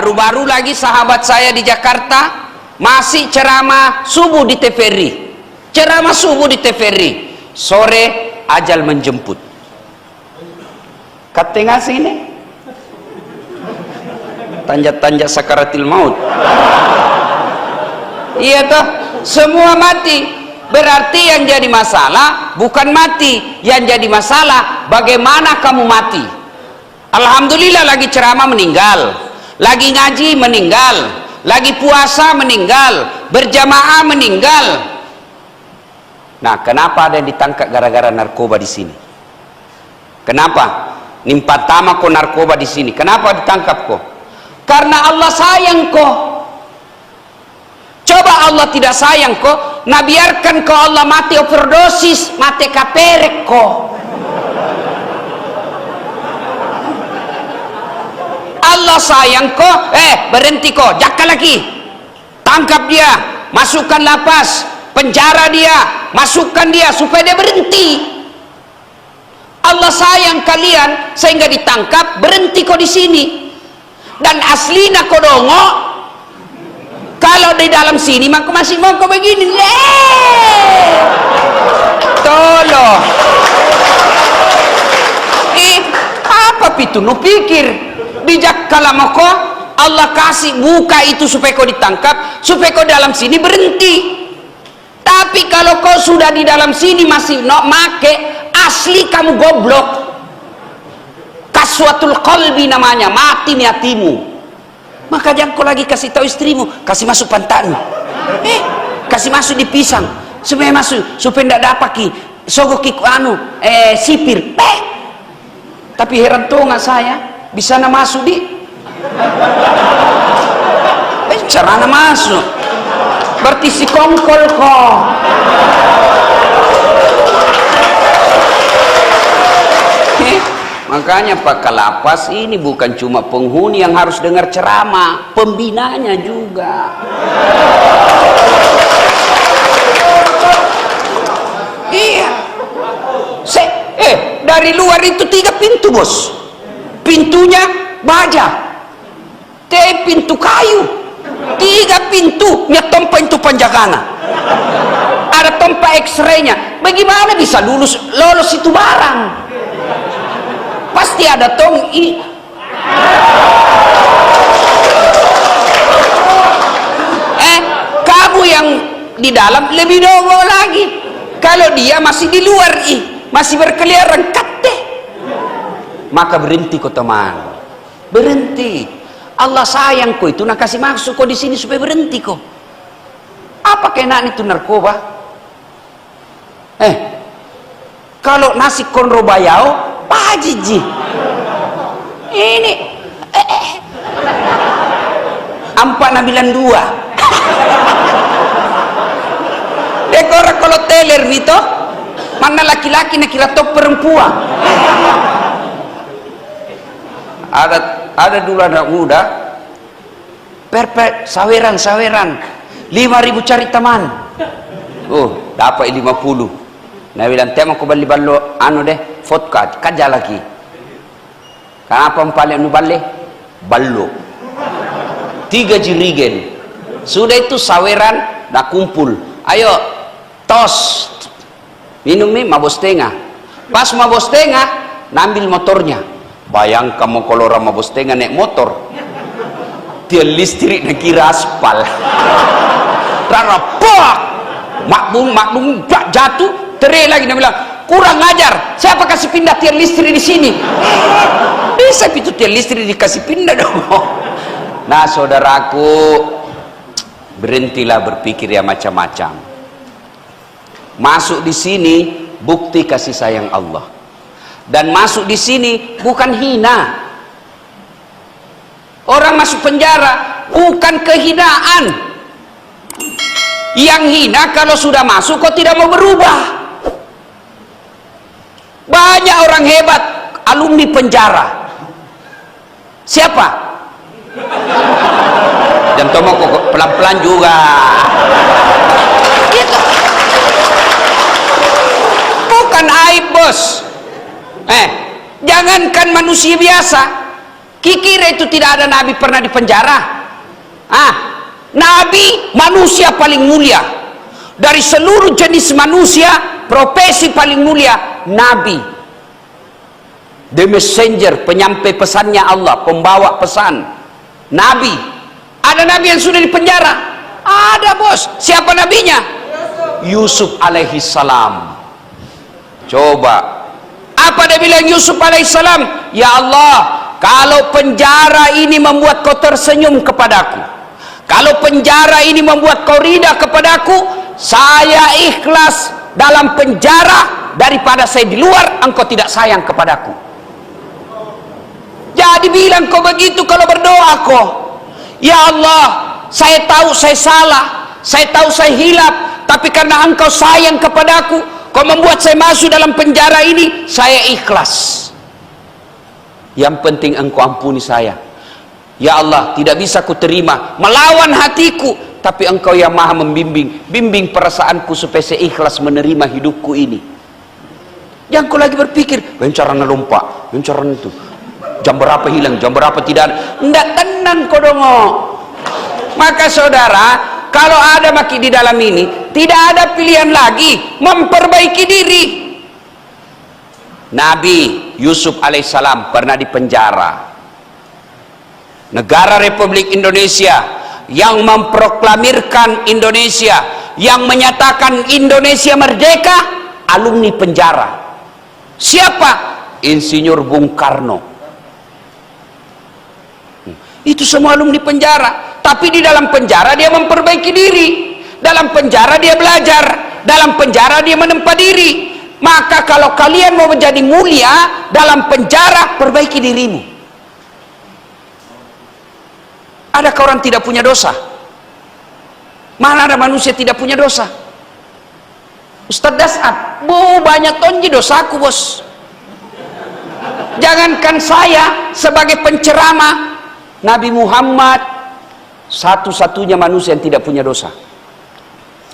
Baru-baru lagi sahabat saya di Jakarta masih ceramah subuh di TVRI. Ceramah subuh di TVRI. Sore ajal menjemput. Katanya sini. Tanjak-tanjak sakaratil maut. Iya toh, semua mati. Berarti yang jadi masalah bukan mati, yang jadi masalah bagaimana kamu mati. Alhamdulillah lagi ceramah meninggal, lagi ngaji meninggal, lagi puasa meninggal, berjamaah meninggal. Nah, kenapa ada yang ditangkap gara-gara narkoba di sini? Kenapa? Nimpa tama kok narkoba di sini. Kenapa ditangkap kok? Karena Allah sayang kok. Coba Allah tidak sayang kok, nah biarkan kok Allah mati overdosis, mati kaperek kok. Allah sayang kok, berhenti kok, jaka lagi. Tangkap dia, masukkan lapas, penjara dia, masukkan dia supaya dia berhenti. Allah sayang kalian sehingga ditangkap, berhenti kok di sini. Dan aslinya kok dongo, kalau di dalam sini maka masih mau kok begini. Tolong. Apa itu? Nu pikir bijak kalau kok Allah kasih buka itu supaya kau ditangkap, supaya kau dalam sini berhenti. Tapi kalau kau sudah di dalam sini masih make, asli kamu goblok. Kaswatul qalbi namanya, mati hatimu. Maka jangan kau lagi kasih tahu istrimu, kasih masuk pantatmu, kasih masuk di pisang, supaya masuk, supaya tidak dapat ki sogok ki sipir. Tapi heran tuh nggak saya bisa na masuk di carana masuk, berarti si kongkol kok. Makanya Pak Kalapas ini bukan cuma penghuni yang harus dengar ceramah, pembinanya juga. Iya. Dari luar itu 3 pintu bos. Pintunya baja, pintu kayu, 3 pintu, tompa itu panjagana. Ada tompa X-ray-nya. Bagaimana bisa lolos itu barang? Pasti ada tong ini. Kamu yang di dalam lebih dongol lagi. Kalau dia masih di luar masih berkeliaran kate. Maka berhenti kok teman. Berhenti. Allah sayang kok itu nak kasih masuk kok di sini supaya berhenti kok. Apa kenaan itu narkoba? Kalau nasi konro bayau pajiji ini 492 dekor kalau teler gitu mana laki-laki nak kira tok perempuan. Ada dulu anak muda perpet saweran 5.000 cari teman, dapat 50. Nah bilang tema aku balik ballo deh vodka kaja lagi. Kenapa paling nu balik ballo 3 jirigen sudah itu saweran dah kumpul, ayo tos minum mabos tengah. Pas mabos tengah nambil motornya. Bayang kamu kalau orang mabos tengah naik motor dia listrik nak kira aspal tarapak makbung jatuh. Teriak lagi, dia bilang kurang ajar, siapa kasih pindah tiang listrik di sini? Bisa itu tiang listrik dikasih pindah dong. Nah saudaraku, berhentilah berpikir ya macam-macam. Masuk di sini bukti kasih sayang Allah, dan masuk di sini bukan hina. Orang masuk penjara bukan kehinaan. Yang hina kalau sudah masuk kok tidak mau berubah. Banyak orang hebat alumni penjara. Siapa? Jam tomo kok pelan-pelan juga. Gitu. Bukan aib bos. Jangankan manusia biasa, Kikira itu tidak ada nabi pernah di penjara? Nabi manusia paling mulia dari seluruh jenis manusia, profesi paling mulia nabi, the messenger, penyampai pesannya Allah, pembawa pesan. Nabi. Ada nabi yang sudah di penjara? Ada, bos. Siapa nabinya? Yusuf alaihi salam. Coba, apa dia bilang Yusuf alaihi salam? Ya Allah, kalau penjara ini membuat kau tersenyum kepadaku, kalau penjara ini membuat kau ridha kepadaku, saya ikhlas dalam penjara daripada saya di luar, engkau tidak sayang kepadaku. Jadi bilang kau begitu kalau berdoa kau. Ya Allah, saya tahu saya salah, saya tahu saya hilaf, tapi karena engkau sayang kepadaku, kau membuat saya masuk dalam penjara ini, saya ikhlas. Yang penting engkau ampuni saya. Ya Allah, tidak bisa ku terima melawan hatiku, tapi engkau yang maha membimbing, bimbing perasaanku supaya saya ikhlas menerima hidupku ini. Yang kau lagi berpikir, bencarana lompat, bencarana itu, jam berapa hilang, jam berapa tidak ada. Ndak tenan kau dongo. Maka saudara, kalau ada maki di dalam ini, tidak ada pilihan lagi, memperbaiki diri. Nabi Yusuf alaihissalam pernah dipenjara. Negara Republik Indonesia yang memproklamirkan Indonesia, yang menyatakan Indonesia merdeka, alumni penjara. Siapa? Insinyur Bung Karno. Itu semua alumni penjara. Tapi di dalam penjara dia memperbaiki diri, dalam penjara dia belajar, dalam penjara dia menempa diri. Maka kalau kalian mau menjadi mulia dalam penjara, perbaiki dirimu. Adakah orang tidak punya dosa? Mana ada manusia tidak punya dosa? Ustaz Dasat, banyak tonji dosaku, bos. Jangankan saya sebagai penceramah, Nabi Muhammad satu-satunya manusia yang tidak punya dosa.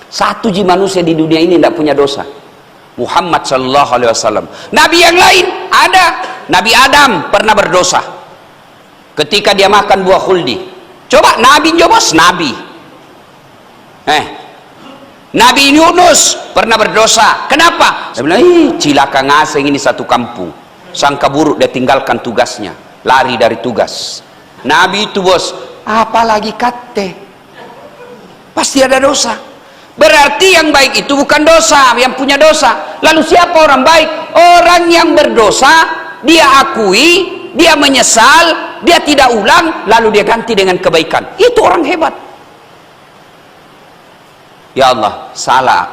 Satu ji manusia di dunia ini tidak punya dosa, Muhammad sallallahu alaihi wasallam. Nabi yang lain ada. Nabi Adam pernah berdosa ketika dia makan buah khuldi. Coba Nabi Yunus, Nabi Nabi Yunus pernah berdosa. Kenapa? Dia bilang, cilaka ngaseng ini satu kampung, sangka buruk dia tinggalkan tugasnya, lari dari tugas. Nabi itu, bos, apalagi kate, pasti ada dosa. Berarti yang baik itu bukan dosa, yang punya dosa. Lalu siapa orang baik? Orang yang berdosa, dia akui, dia menyesal, dia tidak ulang, lalu dia ganti dengan kebaikan. Itu orang hebat. Ya Allah, salah,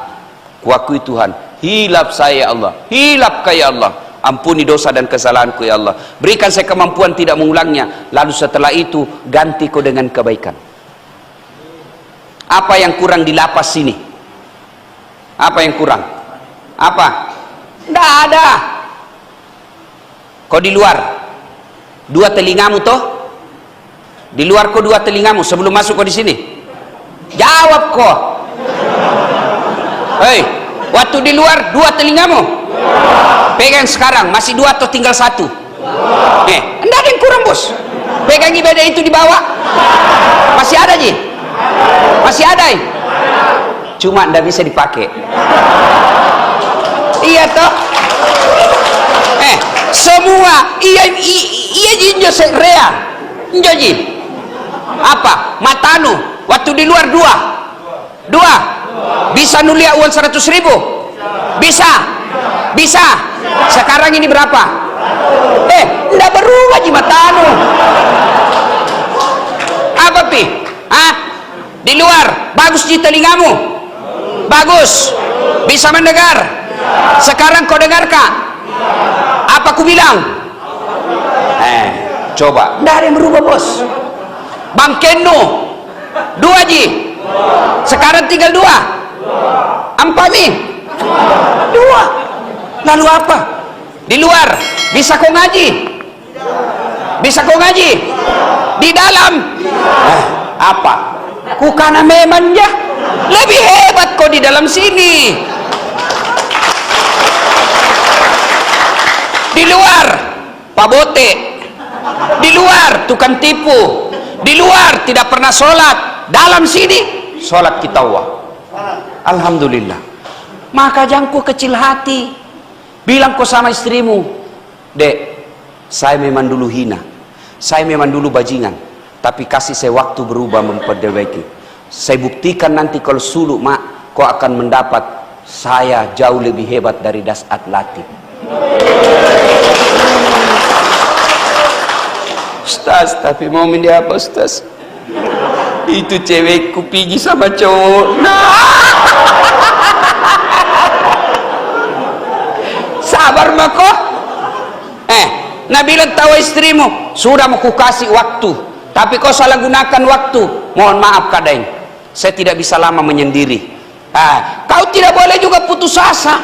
kuakui Tuhan, hilap saya ya Allah, hilap ya Allah, ampuni dosa dan kesalahanku ya Allah, berikan saya kemampuan tidak mengulangnya. Lalu setelah itu ganti kau dengan kebaikan. Apa yang kurang di lapas sini? Apa yang kurang? Apa? Tidak ada. Kau di luar, dua telingamu toh? Di luar kau dua telingamu, sebelum masuk kau di sini. Jawab kau. Hei, waktu di luar dua telingamu? Pegang sekarang, masih dua atau tinggal satu? Enggak ada yang kurang, bos. Pegang ibadah itu di bawah. Masih ada ji? Masih ada? Cuma enggak bisa dipakai. Iya toh? Semua iya jinjo rea. Ji. Apa? Matanu waktu di luar dua. Bisa nulia uang 100.000? Bisa. Sekarang ini berapa? Enggak berubah ji matanu. Apa pi? Di luar bagus di telingamu? Bagus. Bisa mendengar? Sekarang kau dengarkah? Apa ku bilang? Coba. Enggak ada yang berubah, bos. Bang Keno, dua ji. Sekarang tinggal dua. Ampami, dua. Lalu apa? Di luar bisa kau ngaji? Bisa kau ngaji? Di dalam apa? Kukana memang ya lebih hebat kau di dalam sini. Di luar Pak Bote Di luar tukang tipu, di luar tidak pernah sholat, dalam sini sholat kita wah. Alhamdulillah. Maka jangan kau kecil hati. Bilang kau sama istrimu, dek, saya memang dulu hina, saya memang dulu bajingan, tapi kasih saya waktu berubah memperbaiki. Saya buktikan nanti kalau suluk mak, kau akan mendapat saya jauh lebih hebat dari Dasat Latif. Ustaz, tapi mau dia apa Ustaz? Itu cewekku pergi sama cowok. Sabar mako. Nah bilang tahu istrimu, sudah mau kukasih waktu, tapi kau salah gunakan waktu. Mohon maaf kadang, saya tidak bisa lama menyendiri. Kau tidak boleh juga putus asa.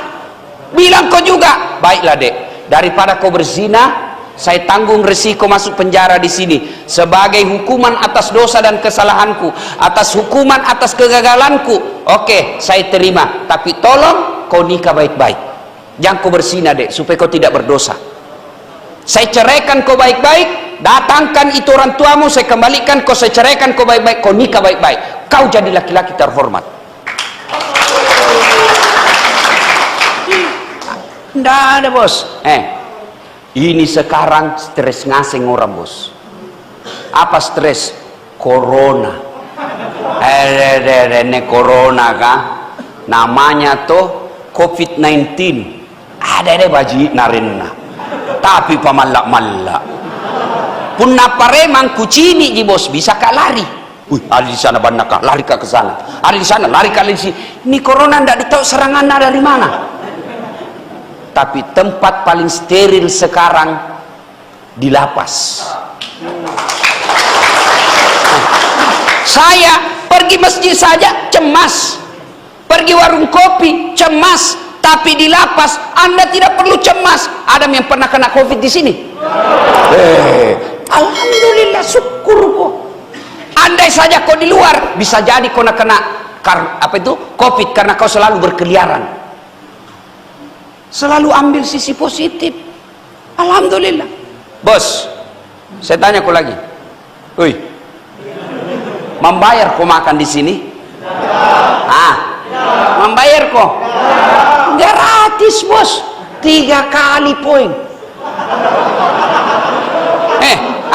Bilang kau juga, baiklah dek, daripada kau berzina, saya tanggung resiko masuk penjara di sini sebagai hukuman atas dosa dan kesalahanku, atas hukuman atas kegagalanku. Oke, saya terima, tapi tolong kau nikah baik-baik. Jangan kau berzina dek, supaya kau tidak berdosa. Saya ceraikan kau baik-baik, datangkan itu orang tuamu, saya kembalikan kau, saya ceraikan kau baik-baik, kau nikah baik-baik. Kau jadi laki-laki terhormat. Tidak ada bos. Ini sekarang stres ngasing orang bos. Apa stres? Corona. Ini corona kah? Namanya tuh COVID-19. Ada baji narinna. Tapi pamalak-malak. Pun naparemang kucini di bos bisa kak lari. Ada di sana bandaka, lari kak ke sana. Ada di sana, lari kak di sini. Ini corona ndak tahu serangannya dari mana. Tapi tempat paling steril sekarang di lapas. Saya pergi masjid saja cemas, pergi warung kopi cemas, tapi di lapas Anda tidak perlu cemas. Ada yang pernah kena COVID di sini? Alhamdulillah, syukur kok. Andai saja kau di luar, bisa jadi kau kena COVID karena kau selalu berkeliaran. Selalu ambil sisi positif. Alhamdulillah. Bos, saya tanya kau lagi. Membayar kau makan di sini? Membayar kau? Gratis bos. 3 kali poin.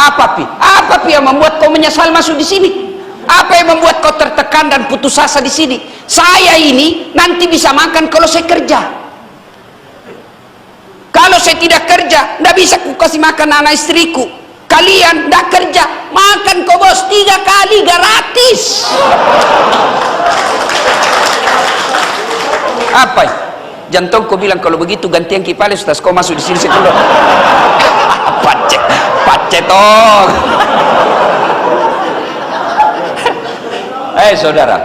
Apa yang membuat kau menyesal masuk di sini? Apa yang membuat kau tertekan dan putus asa di sini? Saya ini nanti bisa makan kalau saya kerja. Kalau saya tidak kerja, tidak bisa ku kasih makan anak istriku. Kalian tidak kerja, makan kau bos 3 kali gratis. Apa? Jantung kau bilang kalau begitu gantian kipale Ustaz, kau masuk di sini sekolah. Pacetong. Saudara,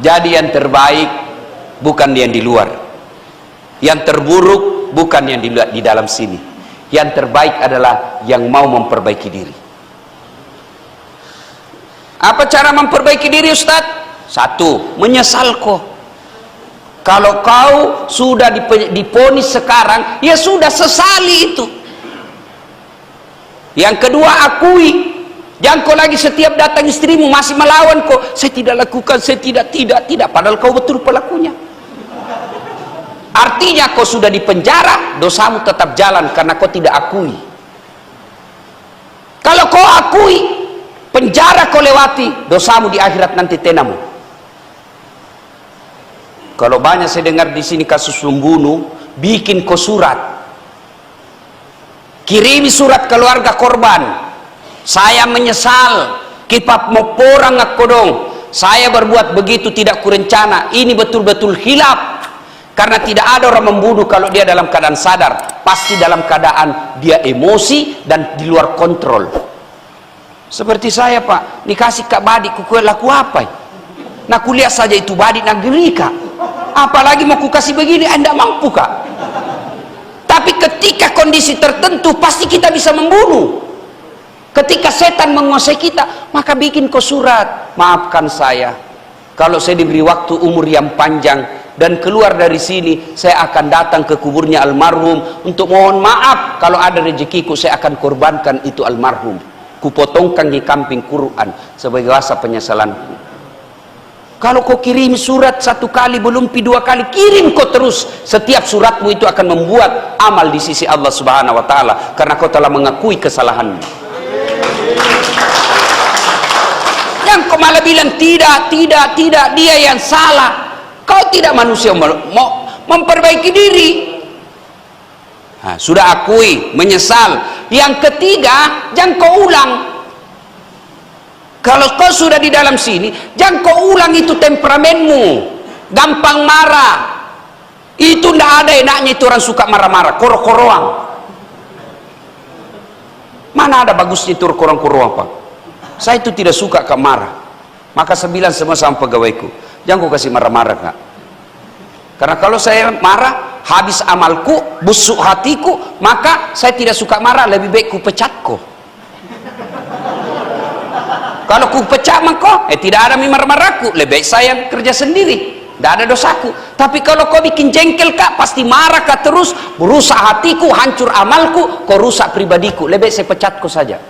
jadi yang terbaik bukan yang di luar, yang terburuk bukan yang di dalam sini. Yang terbaik adalah yang mau memperbaiki diri. Apa cara memperbaiki diri Ustaz? 1, menyesal kok. Kalau kau sudah diponis sekarang, ya sudah, sesali itu. Yang kedua, akui. Jangan kau lagi setiap datang istrimu masih melawan kok. Saya tidak lakukan, saya tidak. Padahal kau betul pelakunya. Artinya kau sudah di penjara, dosamu tetap jalan karena kau tidak akui. Kalau kau akui, penjara kau lewati, dosamu di akhirat nanti tenamu. Kalau banyak saya dengar di sini kasus membunuh, bikin kau surat, kirimi surat keluarga korban. Saya menyesal, kipap mau porang aku dong. Saya berbuat begitu tidak kurencana. Ini betul-betul hilaf. Karena tidak ada orang membunuh kalau dia dalam keadaan sadar. Pasti dalam keadaan dia emosi dan di luar kontrol. Seperti saya Pak, dikasih kak badik kukuat laku apa? Nah kuliah saja itu badik negeri kak. Apalagi mau kukasih begini, anda mampu kak. Tapi ketika kondisi tertentu pasti kita bisa membunuh. Ketika setan menguasai kita, maka bikin kau surat, maafkan saya. Kalau saya diberi waktu umur yang panjang, dan keluar dari sini saya akan datang ke kuburnya almarhum untuk mohon maaf kalau ada rezekiku saya akan korbankan itu almarhum, kupotongkan di kambing Quran sebagai rasa penyesalanku. Kalau kau kirim surat satu kali belum dua kali, kirim kau terus, setiap suratmu itu akan membuat amal di sisi Allah Subhanahu wa taala karena kau telah mengakui kesalahanmu. Yang kau malah bilang tidak, dia yang salah. Kau tidak manusia mau memperbaiki diri. Nah, sudah akui, menyesal. Yang ketiga, jangan kau ulang. Kalau kau sudah di dalam sini, jangan kau ulang itu temperamenmu. Gampang marah. Itu tidak ada enaknya itu orang suka marah-marah, korok-koroang. Mana ada bagusnya itu korong-korong apa? Saya itu tidak suka kau marah. Maka saya bilang semua sama pegawaiku, jangan kau kasih marah-marah kak. Karena kalau saya marah, habis amalku, busuk hatiku, maka saya tidak suka marah, lebih baik ku pecat kau. Kalau ku pecat kau, tidak ada marah-marahku, lebih baik saya kerja sendiri, tidak ada dosaku. Tapi kalau kau bikin jengkel kak, pasti marah kak terus, merusak hatiku, hancur amalku, kau rusak pribadiku, lebih baik saya pecat kau saja.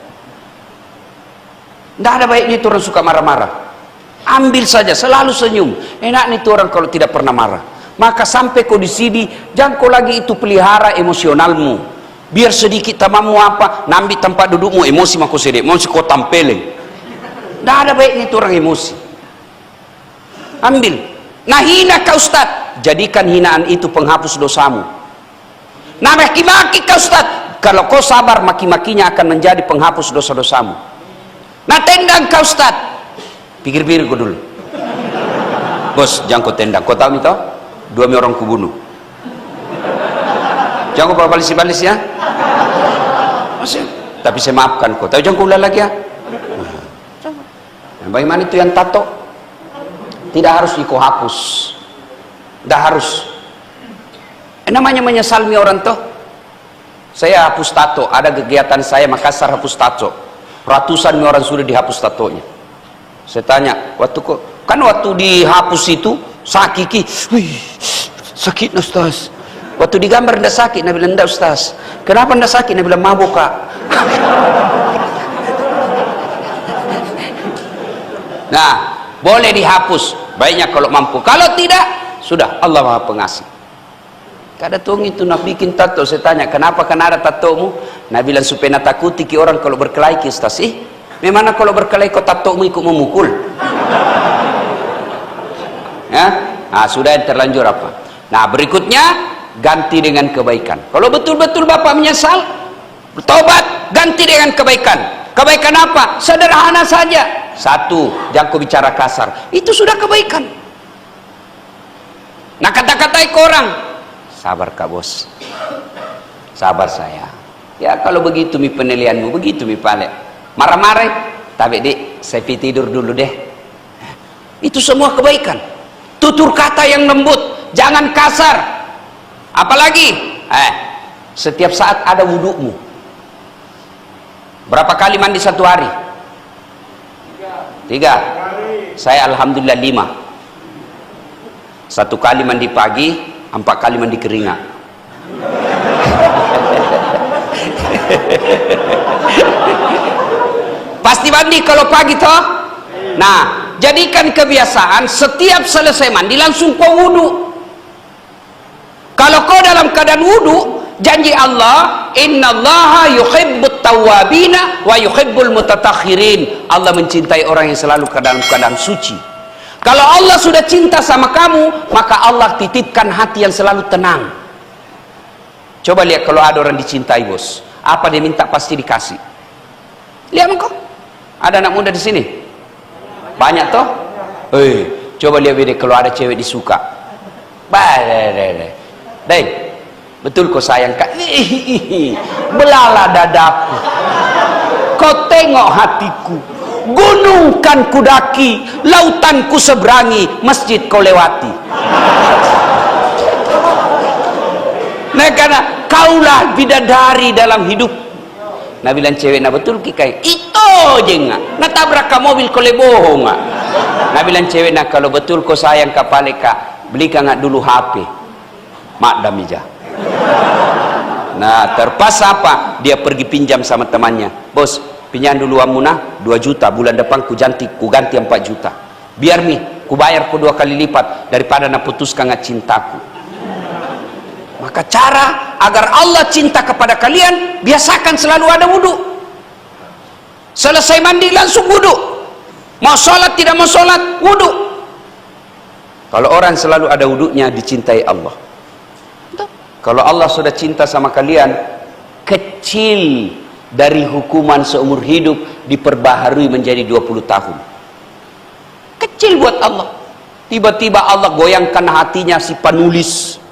Tidak ada baiknya itu orang suka marah-marah. Ambil saja, selalu senyum. Enak nih itu orang kalau tidak pernah marah. Maka sampai kau di sini, jangan kau lagi itu pelihara emosionalmu. Biar sedikit tamamu apa, nambi tempat dudukmu, emosi mako sedek, emosi kau tampelin. Tidak ada baiknya itu orang emosi. Ambil. Nah hina kau Ustaz, jadikan hinaan itu penghapus dosamu. Nah maki-maki kau Ustaz, kalau kau sabar maki-makinya akan menjadi penghapus dosa-dosamu. Nah tendang kau Ustaz, pikir-pikir kau dulu. Bos, jangan kau tendang. Kau tahu itu? 2 orang kubunuh. Jangan kau balis-balis ya. Tapi saya maafkan kau. Tapi jangan kau ulang lagi ya. Bagaimana itu yang tato? Tidak harus kau hapus. Tidak harus. Namanya menyesalmi orang tuh. Saya hapus tato. Ada kegiatan saya Makassar hapus tato. Ratusan orang sudah dihapus tatonya. Saya tanya, waktu dihapus itu sakit, sakit Ustaz. Waktu digambar tidak sakit, Nabi bilang tidak Ustaz. Kenapa tidak sakit? Nabi bilang mabuk kak. Nah, boleh dihapus, baiknya kalau mampu. Kalau tidak, sudah Allah Maha Pengasih. Kada tuang itu nak bikin tato, saya tanya kenapa kan ada tatomu? Nabi bilang supaya nak takuti ki orang kalau berkelahi ki Ustaz. Memang kalau berkelahi kau tatomu ikut memukul. Ya, nah sudah yang terlanjur apa? Nah berikutnya ganti dengan kebaikan. Kalau betul-betul bapak menyesal, bertobat, ganti dengan kebaikan. Kebaikan apa? Sederhana saja. 1, jangan kau bicara kasar. Itu sudah kebaikan. Nah kata-katai ke orang. Sabar kak bos, sabar saya. Ya kalau begitu mi penilaianmu, begitu mi pale. Marah-marah, tapi dek, saya tidur dulu deh. Itu semua kebaikan. Tutur kata yang lembut, jangan kasar. Apalagi, setiap saat ada wudukmu. Berapa kali mandi satu hari? 3. Saya alhamdulillah 5. 1 kali mandi pagi, 4 kali mandi keringat. Pasti mandi kalau pagi toh. Nah, jadikan kebiasaan setiap selesai mandi langsung kau wudu. Kalau kau dalam keadaan wudu, janji Allah, innallaha yuhibbut tawwabina wa yuhibbul mutatahhirin. Allah mencintai orang yang selalu dalam keadaan suci. Kalau Allah sudah cinta sama kamu, maka Allah titipkan hati yang selalu tenang. Coba lihat kalau ada orang dicintai bos, apa dia minta pasti dikasih. Lihat engkau, ada anak muda di sini, banyak toh. Coba lihat beda kalau ada cewek disuka. Deh, betul kau sayang kak. Belala dadaku. Kau tengok hatiku. Gunung kan kudaki, lautan ku seberangi, masjid kau lewati. Nah karena kaulah bidadari dalam hidup. Nabi bilang cewek nak betul kikai itu jenga nak tabrak ka mobil kau bohong. Nabi bilang cewek nak kalau betul kau sayang kapale kak belikan nggak dulu HP mak damija. Nah terpaksa apa, dia pergi pinjam sama temannya, bos pinjam dulu amunah 2 juta, bulan depan ku ganti 4 juta, biar mi ku bayar ku 2 kali lipat daripada na putuskan nggak cintaku. Maka cara agar Allah cinta kepada kalian, biasakan selalu ada wudhu. Selesai mandi langsung wudhu, mau sholat tidak mau sholat wudhu. Kalau orang selalu ada wudhunya, dicintai Allah. Kalau Allah sudah cinta sama kalian, kecil dari hukuman seumur hidup diperbaharui menjadi 20 tahun. Kecil buat Allah. Tiba-tiba Allah goyangkan hatinya si penulis,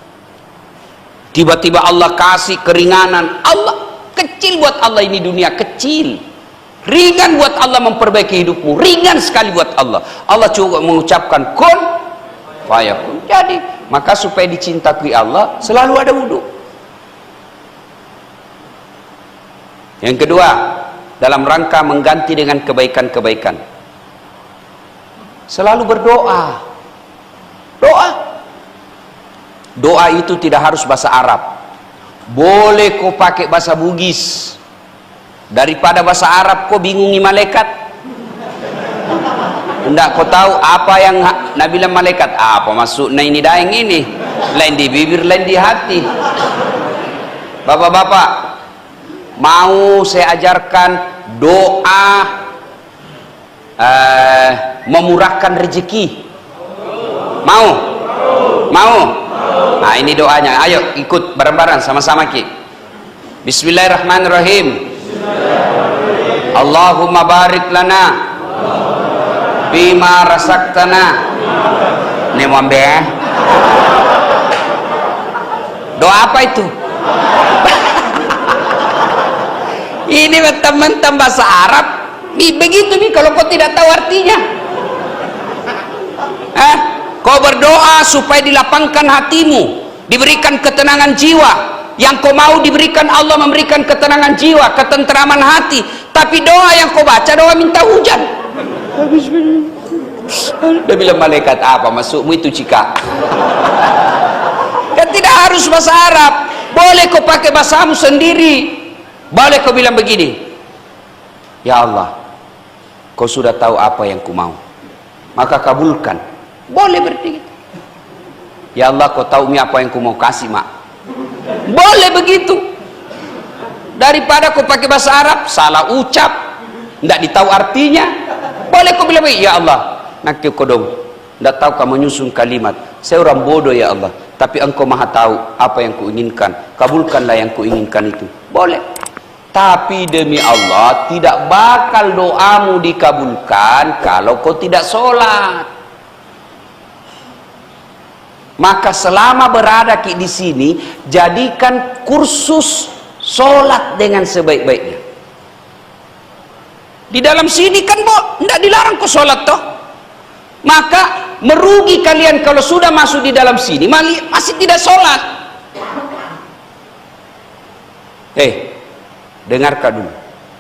tiba-tiba Allah kasih keringanan. Allah kecil buat Allah, ini dunia kecil. Ringan buat Allah memperbaiki hidupmu, ringan sekali buat Allah. Allah juga mengucapkan kun fayakun. Jadi maka supaya dicintai Allah selalu ada wudhu. Yang kedua, dalam rangka mengganti dengan kebaikan-kebaikan, selalu berdoa. Doa itu tidak harus bahasa Arab, boleh kau pakai bahasa Bugis. Daripada bahasa Arab kau bingungi malaikat, hendak kau tahu apa yang Nabi bilang malaikat, apa maksudnya ini daeng ini, lain di bibir lain di hati. Bapak-bapak, mau saya ajarkan doa memurahkan rezeki? Mau? Nah ini doanya, ayo ikut bareng-bareng sama-sama ki. Bismillahirrahmanirrahim. Allahumma barik lana bima rasaktana. Ini mwambe. Doa apa itu? Ini teman-teman bahasa Arab. Begitu nih kalau kau tidak tahu artinya. Kau berdoa supaya dilapangkan hatimu, diberikan ketenangan jiwa. Yang kau mau diberikan Allah, memberikan ketenangan jiwa, ketenteraman hati. Tapi doa yang kau baca doa minta hujan. Dia bilang malaikat, apa maksudmu itu cika? Kan tidak harus bahasa Arab, boleh kau pakai bahasamu sendiri. Boleh kau bilang begini, ya Allah, kau sudah tahu apa yang ku mau, maka kabulkan. Boleh berarti. Ya Allah, kau tahu apa yang ku mau kasih mak. Boleh begitu. Daripada kau pakai bahasa Arab, salah ucap, tidak ditahu artinya. Boleh kau bilang, ya Allah, nak kau dong, tidak tahu kau menyusun kalimat. Saya orang bodoh ya Allah, tapi engkau maha tahu apa yang kuinginkan. Kabulkanlah yang kuinginkan itu. Boleh. Tapi demi Allah, tidak bakal doamu dikabulkan kalau kau tidak sholat. Maka selama berada di sini, jadikan kursus sholat dengan sebaik-baiknya. Di dalam sini kan tidak dilarang kau sholat toh. Maka merugi kalian kalau sudah masuk di dalam sini masih tidak sholat. Dengarkan dulu,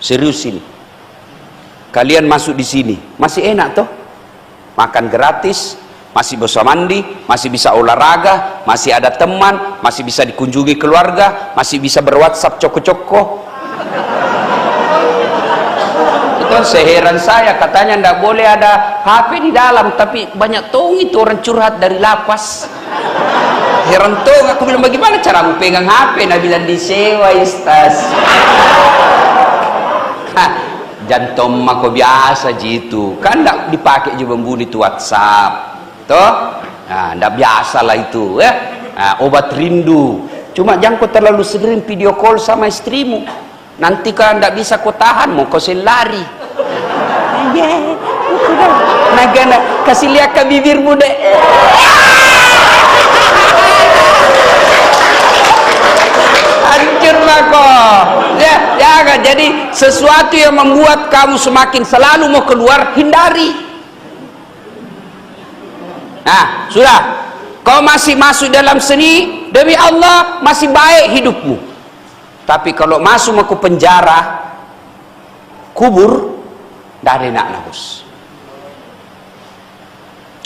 serius ini. Kalian masuk di sini masih enak toh, makan gratis, masih bisa mandi, masih bisa olahraga, masih ada teman, masih bisa dikunjungi keluarga, masih bisa berwhatsapp coko-coko. Itu seheran saya, katanya ndak boleh ada HP di dalam, tapi banyak tong itu orang curhat dari lapas. Heran tong, aku bilang bagaimana cara pegang HP? Nabi bilang disewa Ustaz. Jantom mako biasa gitu, kan ndak dipakai juga membuni itu WhatsApp. Toh, nah, ndak biasa lah itu ya. Nah, obat rindu. Cuma jangan kau terlalu sering video call sama istrimu. Nanti kan ndak bisa kau tahan, mau kau lari. Nagana kasih lihat ke bibirmu deh. Hancur mako. Ya, jangan. Jadi sesuatu yang membuat kamu semakin selalu mau keluar, hindari. Nah, sudah. Kau masih masuk dalam seni, demi Allah masih baik hidupmu. Tapi kalau masuk ke penjara, kubur, tidak ada nak nafas.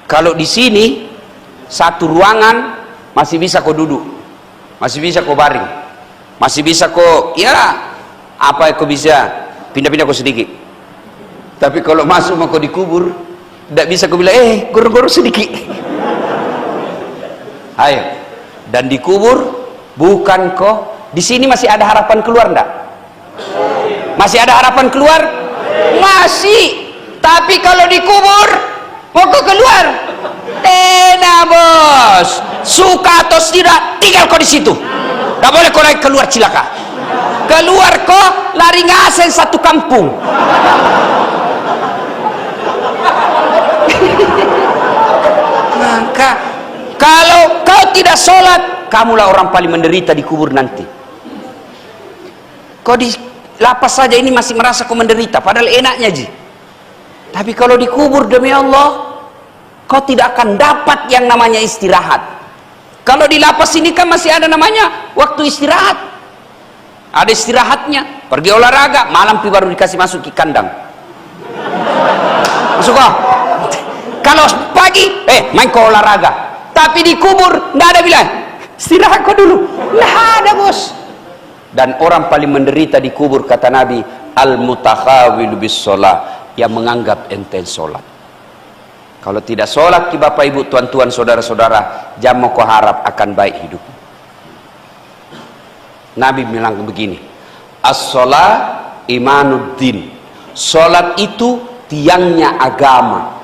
Kalau di sini satu ruangan masih bisa kau duduk, masih bisa kau baring, masih bisa kau ya apa kau bisa pindah-pindah kau sedikit. Tapi kalau masuk mau kau dikubur, tidak bisa kau bilang goro-goro sedikit. Ayo, dan dikubur bukan kau. Di sini masih ada harapan keluar enggak? Masih ada harapan keluar? Masih. Tapi kalau dikubur mau kau keluar? Tidak bos. Suka atau tidak, tinggal kau di situ. Tidak boleh kau lagi keluar cilaka. Keluar kau lari ngasen satu kampung. Maka kalau kau tidak sholat, kamulah orang paling menderita di kubur nanti. Kau di lapas saja ini masih merasa kau menderita, padahal enaknya ji. Tapi kalau dikubur demi Allah, kau tidak akan dapat yang namanya istirahat. Kalau di lapas ini kan masih ada namanya waktu istirahat. Ada istirahatnya, pergi olahraga, malam baru dikasih masuk ke kandang. Masuk kau. Kalau pagi, main kau olahraga. Tapi dikubur, nggak ada bilang istirahat kau dulu. Nggak ada bos. Dan orang paling menderita di kubur kata Nabi, al-mutakhawilu bis sholah, yang menganggap enteng sholat. Kalau tidak sholat ki bapak ibu tuan-tuan saudara-saudara, jangan kau harap akan baik hidup. Nabi bilang begini, as-sholah imanuddin, sholat itu tiangnya agama.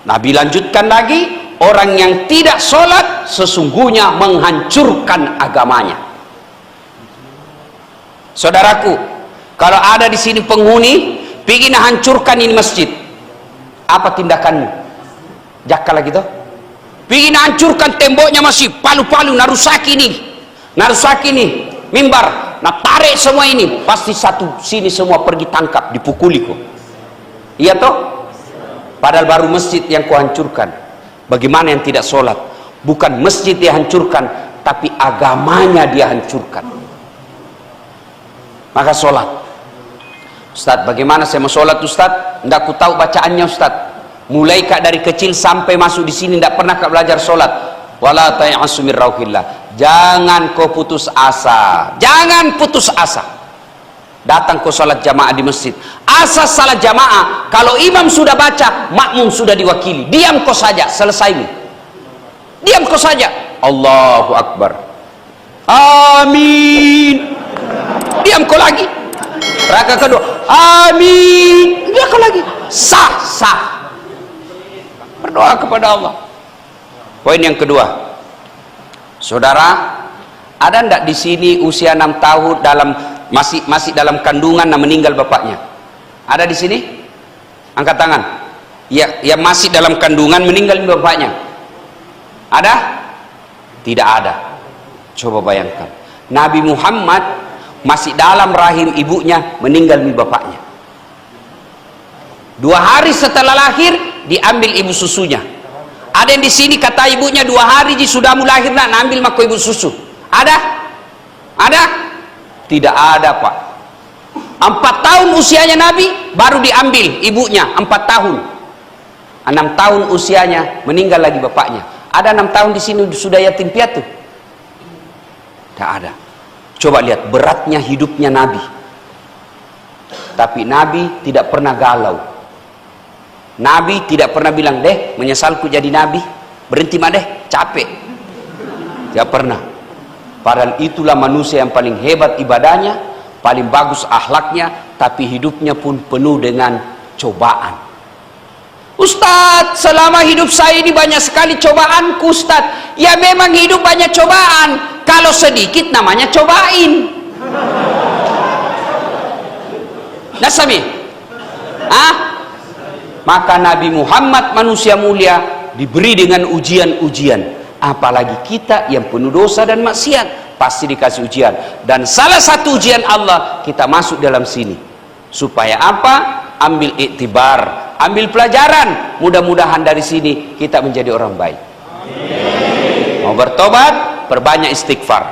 Nabi lanjutkan lagi, orang yang tidak sholat sesungguhnya menghancurkan agamanya. Saudaraku, kalau ada di sini penghuni ingin hancurkan ini masjid, apa tindakanmu? Jakka lagi toh, ingin hancurkan temboknya masih palu-palu, narusaki nih, mimbar, nah tarik semua ini, pasti satu sini semua pergi tangkap, dipukuli kok. Iya toh? Padahal baru masjid yang kau hancurkan. Bagaimana yang tidak sholat? Bukan masjid dia hancurkan, tapi agamanya dia hancurkan. Maka sholat. Ustaz, bagaimana saya mau sholat Ustaz? Tidak ku tahu bacaannya Ustaz. Mulai kak dari kecil sampai masuk di sini tidak pernah kak belajar sholat. Wala ta'asu min rauhillah. Jangan kau putus asa. Jangan putus asa. Datang kau sholat jamaah di masjid. Asas salat jamaah, kalau imam sudah baca, makmum sudah diwakili. Diam kau saja, selesai nih. Diam kau saja. Allahu Akbar. Amin. Diam kau lagi. Rakaat kedua. Amin. Diam kau lagi. Sah. Berdoa kepada Allah. Poin yang kedua, saudara, ada ndak di sini usia 6 tahun masih dalam kandungan dan meninggal bapaknya? Ada di sini? Angkat tangan. Ya, yang masih dalam kandungan meninggal bapaknya. Ada? Tidak ada. Coba bayangkan. Nabi Muhammad masih dalam rahim ibunya meninggal bapaknya. 2 hari setelah lahir diambil ibu susunya. Ada yang di sini kata ibunya 2 hari sudah mulai lahir nak ambil mako ibu susu. Ada? Ada? Tidak ada pak. 4 tahun usianya Nabi baru diambil ibunya. 4 tahun. 6 tahun usianya meninggal lagi bapaknya. Ada 6 tahun di sini sudah yatim piatu? Tidak ada. Coba lihat beratnya hidupnya Nabi. Tapi Nabi tidak pernah galau. Nabi tidak pernah bilang, deh menyesalku jadi Nabi, berhenti mah deh, capek. Tidak pernah. Padahal itulah manusia yang paling hebat ibadahnya, paling bagus akhlaknya, tapi hidupnya pun penuh dengan cobaan. Ustadz, selama hidup saya ini banyak sekali cobaanku Ustadz. Ya memang hidup banyak cobaan. Kalau sedikit namanya cobain. Nasami? Maka Nabi Muhammad manusia mulia diberi dengan ujian-ujian. Apalagi kita yang penuh dosa dan maksiat, pasti dikasih ujian. Dan salah satu ujian Allah, kita masuk dalam sini. Supaya apa? Ambil iktibar, ambil pelajaran. Mudah-mudahan dari sini kita menjadi orang baik. Amin. Mau bertobat, perbanyak istighfar.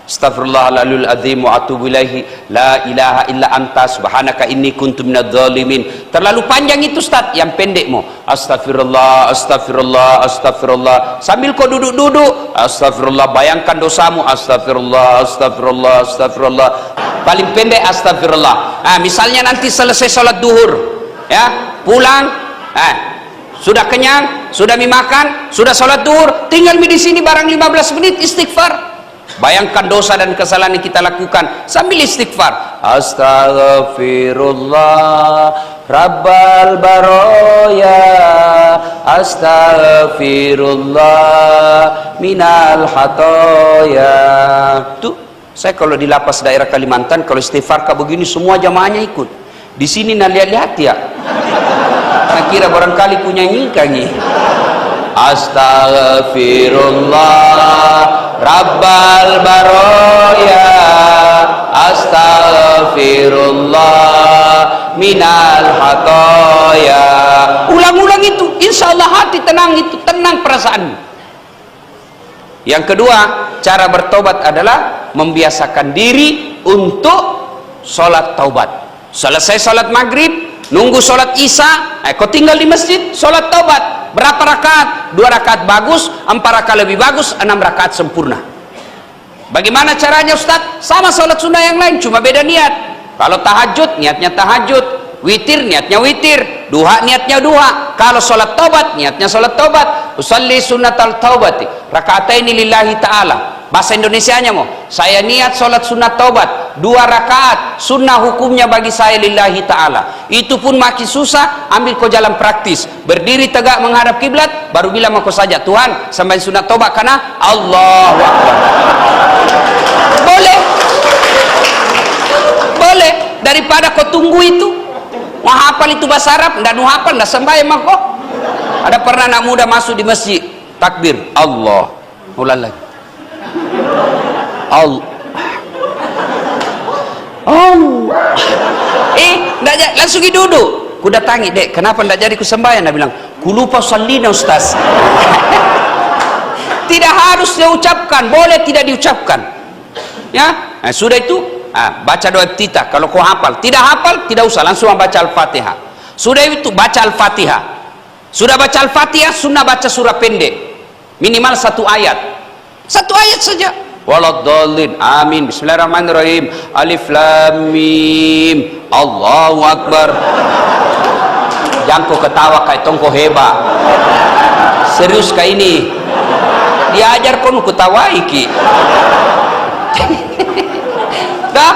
Astaghfirullahaladzimul azim wa atubu ilaihi, la ilaha illa anta subhanaka inni kuntu minadz zalimin. Terlalu panjang itu Ustaz, yang pendek mau astagfirullah, astagfirullah, astagfirullah, sambil kau duduk-duduk astagfirullah, bayangkan dosamu, astagfirullah, astagfirullah, astagfirullah. Paling pendek astagfirullah. Misalnya nanti selesai sholat duhur, ya, pulang, sudah kenyang, sudah makan, sudah sholat duhur, tinggal di sini barang 15 menit istighfar. Bayangkan dosa dan kesalahan yang kita lakukan sambil istighfar. Astaghfirullah Rabbal baroya, astaghfirullah minal hatoya. Tuh, saya kalau di lapas daerah Kalimantan, kalau istighfar kayak begini semua jamaahnya ikut. Di sini nak lihat-lihat ya. Nah, kira barangkali punya nyikangi. Astaghfirullah Rabbal baroya, astaghfirullah minal hatoya. Ulang-ulang itu, insya Allah hati tenang, itu tenang perasaanmu. Yang kedua, cara bertobat adalah membiasakan diri untuk sholat taubat. Selesai sholat maghrib, nunggu sholat isya, kau tinggal di masjid, sholat taubat. Berapa rakaat? 2 rakaat bagus, 4 rakaat lebih bagus, 6 rakaat sempurna. Bagaimana caranya Ustaz? Sama sholat sunnah yang lain, cuma beda niat. Kalau tahajud, niatnya tahajud. Witir, niatnya witir. Duha, niatnya duha. Kalau sholat taubat, niatnya sholat taubat. Usalli sunnatal taubati raka'ataini lillahi ta'ala. Bahasa Indonesianya mau, saya niat sholat sunat taubat 2 rakaat, sunnah hukumnya bagi saya lillahi ta'ala. Itu pun makin susah, ambil kau jalan praktis, berdiri tegak menghadap kiblat, baru bilang kau saja, Tuhan sampai sunat taubat karena Allahu Akbar. Boleh, boleh, daripada kau tunggu itu mau hafal itu bahasa Arab, ndak nu hafal, ndak sembahyang kok. Ada pernah anak muda masuk di masjid, takbir Allah, ulang lagi Allah, langsung duduk. Ku datangi, dek, kenapa ndak jadi ku sembahyang? Dia bilang, ku lupa sallina Ustaz. Tidak harus diucapkan, boleh tidak diucapkan, ya. Sudah itu, baca doa iftitah. Kalau kau hafal, tidak hafal, tidak usah, langsung baca Al-Fatihah. Sudah itu, baca Al-Fatihah. Sudah baca Al-Fatihah, sunnah baca surah pendek, minimal 1 ayat. 1 ayat saja. Waladhdallin, amin, bismillahirrahmanirrahim, alif lam mim, Allahu Akbar. Jangan kau ketawa kayak tongko hebat. Serius kayak ini. Diajar kau ketawa iki. Dah?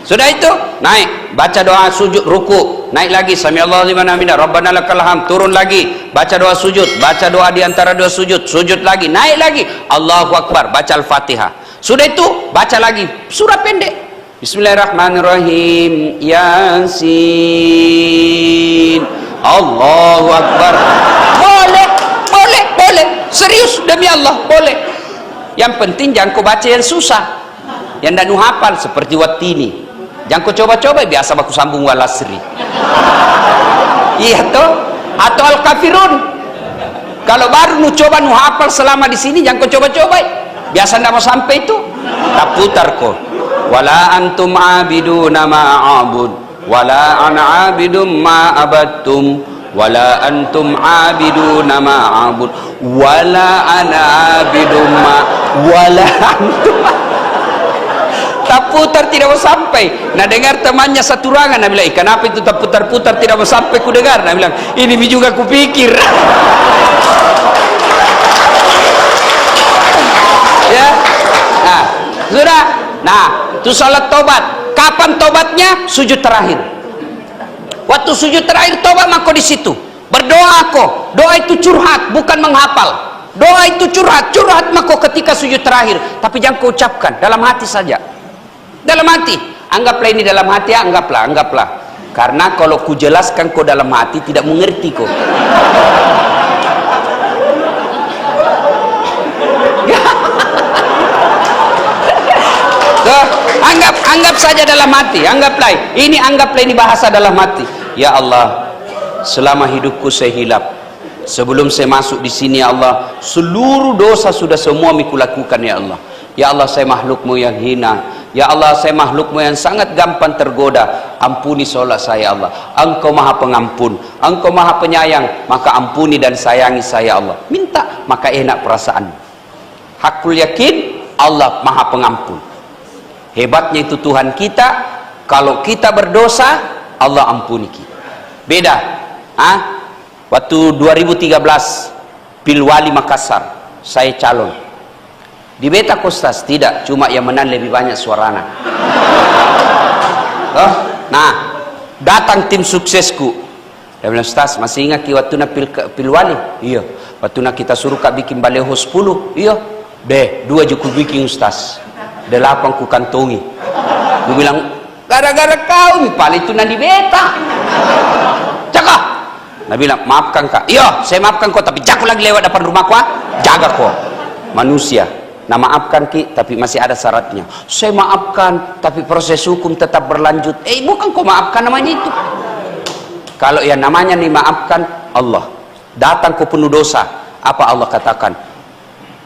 Sudah itu, naik, baca doa sujud ruku, naik lagi, samiallahu liman hamidah, rabbana lakal hamd, turun lagi, baca doa sujud, baca doa di antara dua sujud, sujud lagi, naik lagi, Allahu Akbar, baca Al-Fatihah. Sudah itu, baca lagi surah pendek, bismillahirrahmanirrahim, Yasin, Allahu Akbar. Boleh, boleh, boleh, serius demi Allah, boleh. Yang penting jangan kau baca yang susah, yang tidak hafal seperti Wattini. Jangan kau coba-coba, biasa aku sambung walasri. Iya toh? Atau Al-Kafirun. Kalau baru nu coba nu hafal selama di sini, jangan kau coba-coba. Biasa tidak mau sampai itu, tak putar kau. Wala antum abiduna ma'abud, wala ana abidum ma'abadtum, wala antum abiduna ma'abud, wala ana abidum wala antum. Tak putar, tidak mau sampai. Nah, dengar temannya satu ruangan, nah bilang, kenapa itu tak putar-putar tidak mau sampai ku dengar? Nah bilang, ini juga ku pikir. Ya, nah sudah. Nah, itu salat tobat. Kapan tobatnya? Sujud terakhir. Waktu sujud terakhir tobat maka di situ berdoa kok. Doa itu curhat, bukan menghafal. Doa itu curhat, curhat maka ketika sujud terakhir. Tapi jangan kau ucapkan, dalam hati saja. Dalam hati, anggaplah ini dalam hati, anggaplah. Karena kalau ku jelaskan kau dalam hati tidak mengerti kau. Tuh, anggap saja dalam hati, anggaplah ini bahasa dalam hati. Ya Allah, selama hidupku saya hilap, sebelum saya masuk di sini ya Allah, seluruh dosa sudah semua miku lakukan ya Allah. Ya Allah, saya makhlukmu yang hina. Ya Allah, saya makhlukmu yang sangat gampang tergoda. Ampuni sholat saya, Allah. Engkau maha pengampun, Engkau maha penyayang, maka ampuni dan sayangi saya, Allah. Minta, maka enak perasaan. Hakul yakin, Allah maha pengampun. Hebatnya itu Tuhan kita. Kalau kita berdosa, Allah ampuni kita. Beda. Waktu 2013 Pilwali Makassar, saya calon. Di Beta Kostas tidak, cuma yang menang lebih banyak suarana. Nah, datang tim suksesku. Dia bilang, Ustaz, masih ingat waktu na Pilwali? Iya. Waktu na kita suruh kak bikin baleho 10? Iya. 2 juku bikin, Ustaz. 8 ku kantongi. Dia bilang, gara-gara kau nih, paling itu na di Beta. Cakap. Dia bilang, maafkan kak. Iya, saya maafkan kau, tapi jangan lagi lewat depan rumahku. Jaga kau. Manusia. Nah, maafkan Ki, tapi masih ada syaratnya. Saya maafkan, tapi proses hukum tetap berlanjut. Bukan kau maafkan namanya itu. Kalau yang namanya nih maafkan Allah. Datang kau penuh dosa. Apa Allah katakan?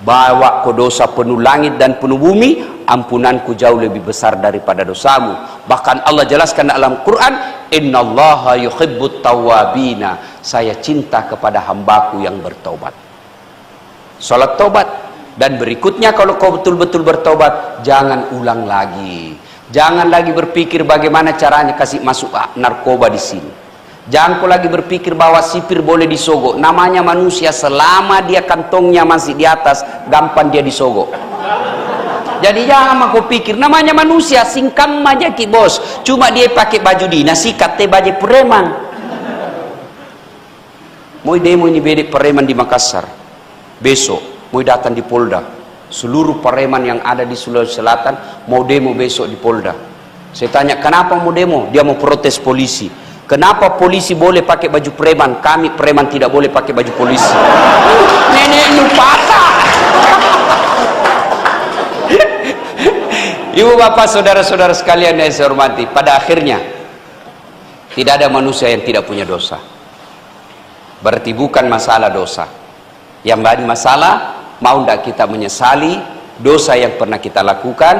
Bawa kau dosa penuh langit dan penuh bumi, ampunanku jauh lebih besar daripada dosamu. Bahkan Allah jelaskan dalam Quran, Innallaha yuhibbut tawwabina. Saya cinta kepada hambaku yang bertobat. Salat tobat. Dan berikutnya, kalau kau betul-betul bertobat, jangan ulang lagi. Jangan lagi berpikir bagaimana caranya kasih masuk narkoba di sini. Jangan kau lagi berpikir bahwa sipir boleh disogok. Namanya manusia, selama dia kantongnya masih di atas, gampang dia disogok. Jadi jangan kau pikir, namanya manusia, singkam aja Ki bos. Cuma dia pakai baju dinas, sikat baju preman. Mau demo ini bedek preman di Makassar. Besok mau datang di Polda. Seluruh preman yang ada di Sulawesi Selatan mau demo besok di Polda. Saya tanya, kenapa mau demo? Dia mau protes polisi. Kenapa polisi boleh pakai baju preman, kami preman tidak boleh pakai baju polisi? Nenek patah. Ibu bapak saudara-saudara sekalian yang saya hormati, pada akhirnya tidak ada manusia yang tidak punya dosa. Berarti bukan masalah dosa. Yang bagi masalah, mau tidak kita menyesali dosa yang pernah kita lakukan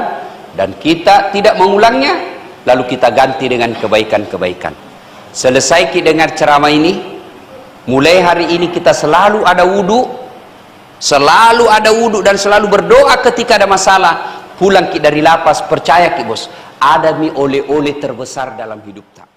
dan kita tidak mengulangnya, lalu kita ganti dengan kebaikan-kebaikan. Selesai kita dengar ceramah ini, mulai hari ini kita selalu ada wudhu, dan selalu berdoa ketika ada masalah. Pulang kita dari lapas, percaya Ki bos, ada oleh-oleh terbesar dalam hidup tak.